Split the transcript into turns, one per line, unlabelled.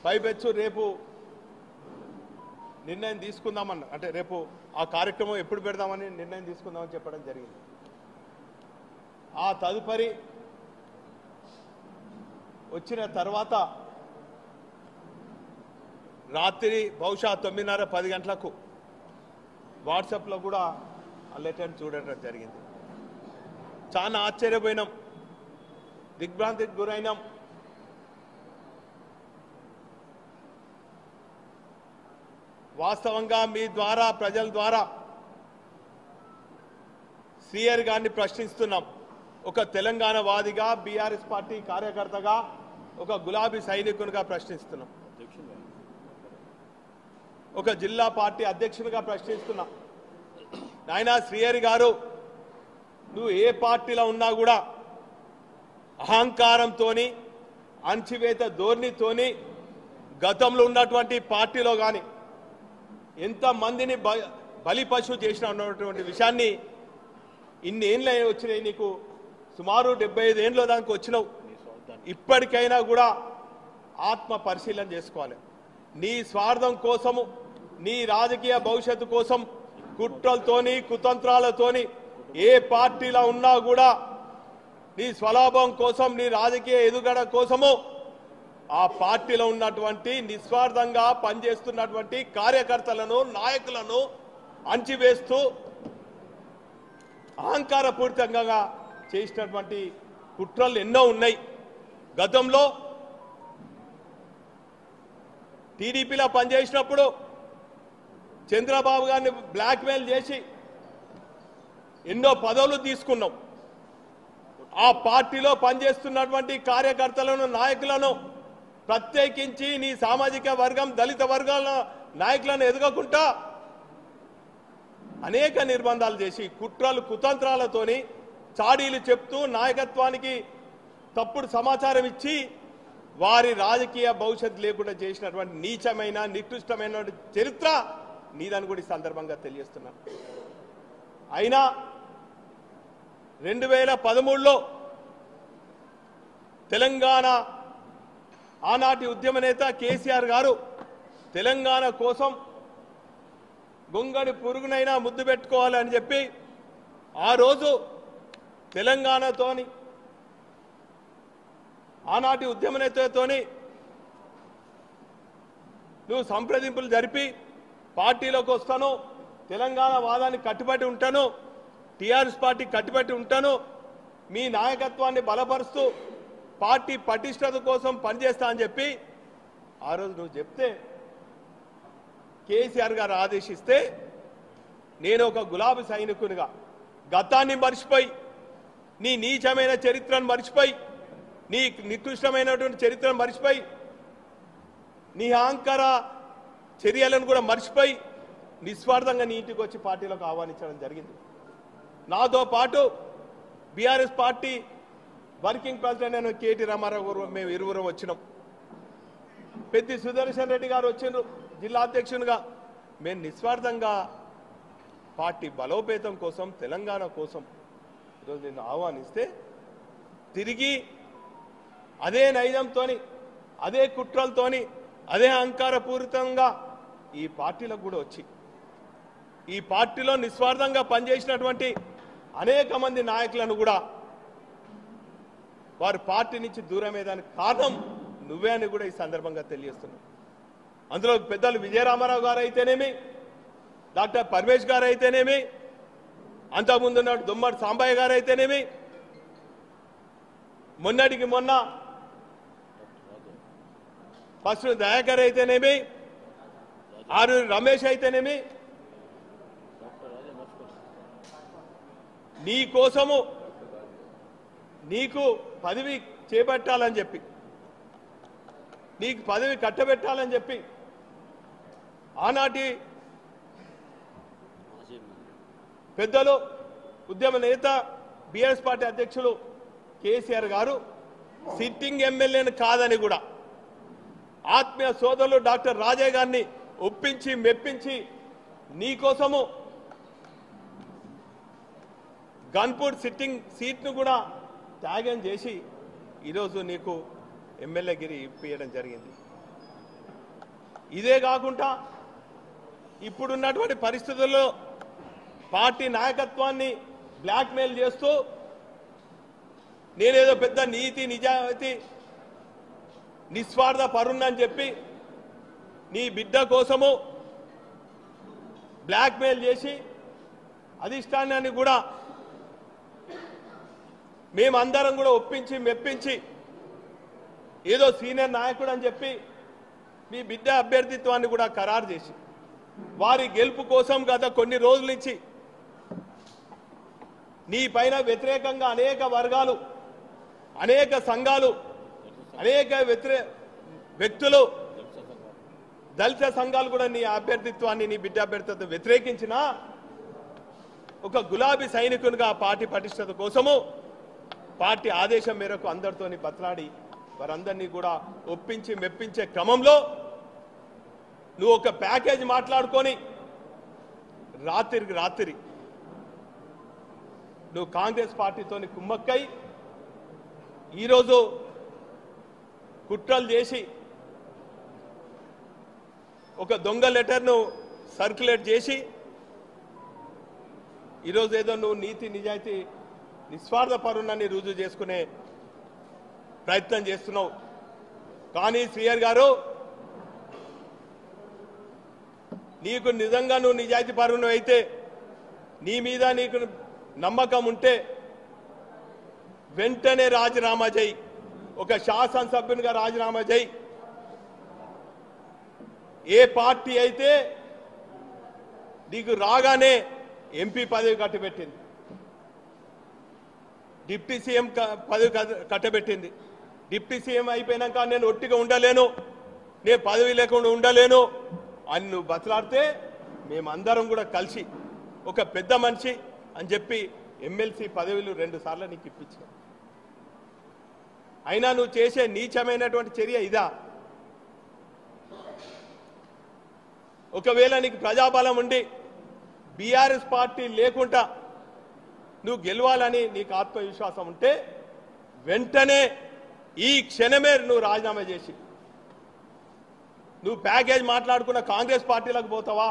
పైపెచ్చు రేపు నిర్ణయం తీసుకుందామన్న, అంటే రేపు ఆ కార్యక్రమం ఎప్పుడు పెడదామని నిర్ణయం తీసుకుందామని చెప్పడం జరిగింది. ఆ తదుపరి వచ్చిన తర్వాత రాత్రి బహుశా 9:30-10 గంటలకు వాట్సాప్లో కూడా ఆ లెటర్ని చూడటం జరిగింది. చాలా ఆశ్చర్యపోయినాం, దిగ్భ్రాంతికి గురైనాం. వాస్తవంగా మీ ద్వారా, ప్రజల ద్వారా శ్రీహరి గారిని ప్రశ్నిస్తున్నాం. ఒక తెలంగాణ వాదిగా, బీఆర్ఎస్ పార్టీ కార్యకర్తగా, ఒక గులాబీ సైనికునిగా ప్రశ్నిస్తున్నాం. ఒక జిల్లా పార్టీ అధ్యక్షునిగా ప్రశ్నిస్తున్నాం. నాయనా శ్రీహరి గారు, నువ్వు ఏ పార్టీలో ఉన్నా కూడా అహంకారంతోని, అణచివేత ధోరణితోని గతంలో ఉన్నటువంటి పార్టీలో కానీ ఎంతమందిని బలిపశు చేసిన ఉన్నటువంటి విషయాన్ని ఇన్ని ఏళ్ళు వచ్చినాయి, నీకు సుమారు 75 ఏళ్ళ దానికి వచ్చినావు. ఇప్పటికైనా కూడా ఆత్మ పరిశీలన చేసుకోవాలి. నీ స్వార్థం కోసము, నీ రాజకీయ భవిష్యత్తు కోసం కుట్రలతోని, కుతంత్రాలతోని ఏ పార్టీలో ఉన్నా కూడా నీ స్వలాభం కోసం, నీ రాజకీయ ఎదుగుదల కోసము ఆ పార్టీలో ఉన్నటువంటి నిస్వార్థంగా పనిచేస్తున్నటువంటి కార్యకర్తలను, నాయకులను అణచివేస్తూ అహంకారపూరితంగా చేసినటువంటి కుట్రలు ఎన్నో ఉన్నాయి. గతంలో టీడీపీలో పనిచేసినప్పుడు చంద్రబాబు గారిని బ్లాక్మెయిల్ చేసి ఎన్నో పదవులు తీసుకున్నాం. ఆ పార్టీలో పనిచేస్తున్నటువంటి కార్యకర్తలను, నాయకులను ప్రత్యేకించి నీ సామాజిక వర్గం, దళిత వర్గాల నాయకులను ఎదగకుండా అనేక నిర్బంధాలు చేసి, కుట్రలు కుతంత్రాలతోని చాడీలు చెప్తూ నాయకత్వానికి తప్పుడు సమాచారం ఇచ్చి వారి రాజకీయ భవిష్యత్తు లేకుండా చేసినటువంటి నీచమైన, నికృష్టమైన చరిత్ర నీదని కూడా ఈ సందర్భంగా తెలియజేస్తున్నాను. అయినా 2013లో తెలంగాణ ఆనాటి ఉద్యమ నేత కేసీఆర్ గారు తెలంగాణ కోసం గొంగడి పురుగునైనా ముద్దు పెట్టుకోవాలని చెప్పి ఆ రోజు తెలంగాణతోని, ఆనాటి ఉద్యమ నేతతోని నువ్వు సంప్రదింపులు జరిపి పార్టీలోకి వస్తాను, తెలంగాణ వాదాన్ని కట్టుబడి ఉంటాను, టీఆర్ఎస్ పార్టీ కట్టుబడి ఉంటాను, మీ నాయకత్వాన్ని బలపరుస్తూ పార్టీ పటిష్టత కోసం పనిచేస్తా అని చెప్పి ఆ రోజు నువ్వు చెప్తే కేసీఆర్ గారు ఆదేశిస్తే నేను ఒక గులాబీ సైనికునిగా గతాన్ని మర్చిపోయి, నీ నీచమైన చరిత్రను మర్చిపోయి, నీ నికృష్టమైనటువంటి చరిత్రను మర్చిపోయి, నీ అహంకార చర్యలను కూడా మర్చిపోయి నిస్వార్థంగా నీ ఇంటికి వచ్చి పార్టీలోకి ఆహ్వానించడం జరిగింది. నాతో పాటు బీఆర్ఎస్ పార్టీ వర్కింగ్ ప్రెసిడెంట్ అయిన కేటీ రామారావు గారు, మేము ఇరువురం వచ్చినాం. పెద్ది సుదర్శన్ రెడ్డి గారు వచ్చిండ్రు జిల్లా అధ్యక్షునిగా. మేము నిస్వార్థంగా పార్టీ బలోపేతం కోసం, తెలంగాణ కోసం ఈరోజు నిన్ను ఆహ్వానిస్తే తిరిగి అదే నైజంతోని, అదే కుట్రలతోని, అదే అహంకారపూరితంగా ఈ పార్టీలకు కూడా వచ్చి ఈ పార్టీలో నిస్వార్థంగా పనిచేసినటువంటి అనేక మంది నాయకులను కూడా వారు పార్టీ నుంచి దూరమయ్యేదానికి కారణం నువ్వే అని కూడా ఈ సందర్భంగా తెలియజేస్తున్నాం. అందులో పెద్దలు విజయరామారావు గారు అయితేనేమి, డాక్టర్ పర్వేష్ గారు అయితేనేమి, అంతకుముందు ఉన్న దుమ్మడి సాంబయ్య గారు అయితేనేమి, మొన్నటికి మొన్న ఫస్ట్ దయాకర్ అయితేనేమి, ఆరూరి రమేష్ అయితేనేమి, నీ కోసము నీకు పదవి చేపట్టాలని చెప్పి, నీకు పదవి కట్టబెట్టాలని చెప్పి ఆనాటి పెద్దలు, ఉద్యమ నేత, బీఆర్ఎస్ పార్టీ అధ్యక్షులు కేసీఆర్ గారు సిట్టింగ్ ఎమ్మెల్యేను కాదని కూడా ఆత్మీయ సోదరులు డాక్టర్ రాజయ్య గారిని ఒప్పించి మెప్పించి నీకోసము గన్పూర్ సిట్టింగ్ సీట్ను కూడా త్యాగం చేసి ఈరోజు నీకు ఎమ్మెల్యే గిరి ఇప్పించడం జరిగింది. ఇదే కాకుండా ఇప్పుడున్నటువంటి పరిస్థితుల్లో పార్టీ నాయకత్వాన్ని బ్లాక్మెయిల్ చేస్తూ నేనేదో పెద్ద నీతి నిజాయితీ నిస్వార్థ పరుణని చెప్పి నీ బిడ్డ కోసము బ్లాక్మెయిల్ చేసి అధిష్టానాన్ని కూడా మేమందరం కూడా ఒప్పించి మెప్పించి ఏదో సీనియర్ నాయకుడు అని చెప్పి మీ బిడ్డ అభ్యర్థిత్వాన్ని కూడా ఖరారు చేసి వారి గెలుపు కోసం గత కొన్ని రోజుల నుంచి నీ పైన వ్యతిరేకంగా అనేక వర్గాలు అనేక సంఘాలు అనేక వ్యక్తులు దళిత సంఘాలు కూడా నీ అభ్యర్థిత్వాన్ని నీ బిడ్డ అభ్యర్థిత్వం వ్యతిరేకించినా ఒక గులాబీ సైనికునిగా పార్టీ పటిష్టత కోసము పార్టీ ఆదేశం మేరకు అందరితోని బతలాడి వారందరినీ కూడా ఒప్పించి మెప్పించే క్రమంలో నువ్వు ఒక ప్యాకేజ్ మాట్లాడుకొని రాత్రికి రాత్రి నువ్వు కాంగ్రెస్ పార్టీతోని కుమ్మక్కై ఈరోజు కుట్రలు చేసి ఒక దొంగ లెటర్ను సర్క్యులేట్ చేసి ఈరోజు ఏదో నువ్వు నీతి నిజాయితీ నిస్వార్థ పరుణాన్ని రుజువు చేసుకునే ప్రయత్నం చేస్తున్నావు. కానీ శ్రీయర్ గారు నీకు నిజంగా నువ్వు నిజాయితీ పరుణం అయితే నీ మీద నీకు నమ్మకం ఉంటే వెంటనే రాజీనామా చేయి, ఒక శాసనసభ్యునిగా రాజీనామా చేయి. ఏ పార్టీ అయితే నీకు రాగానే ఎంపీ పదవి కట్టబెట్టింది, డిప్యూటీ సీఎం పదవి కట్టబెట్టింది, డిప్యూటీ సీఎం అయిపోయినాక నేను ఒట్టిగా ఉండలేను, నేను పదవి లేకుండా ఉండలేను అని నువ్వు బతలాడితే మేమందరం కూడా కలిసి ఒక పెద్ద మనిషి అని చెప్పి ఎమ్మెల్సీ పదవులు 2 సార్లు నీకు ఇప్పించావు. అయినా నువ్వు చేసే నీచమైనటువంటి చర్య ఇదా? ఒకవేళ నీకు ప్రజాబలం ఉండి బీఆర్ఎస్ పార్టీ లేకుండా నువ్వు గెలవాలని నీకు ఆత్మవిశ్వాసం ఉంటే వెంటనే ఈ క్షణమే నువ్వు రాజీనామా చేసి నువ్వు ప్యాకేజ్ మాట్లాడుకున్న కాంగ్రెస్ పార్టీలకు పోతావా?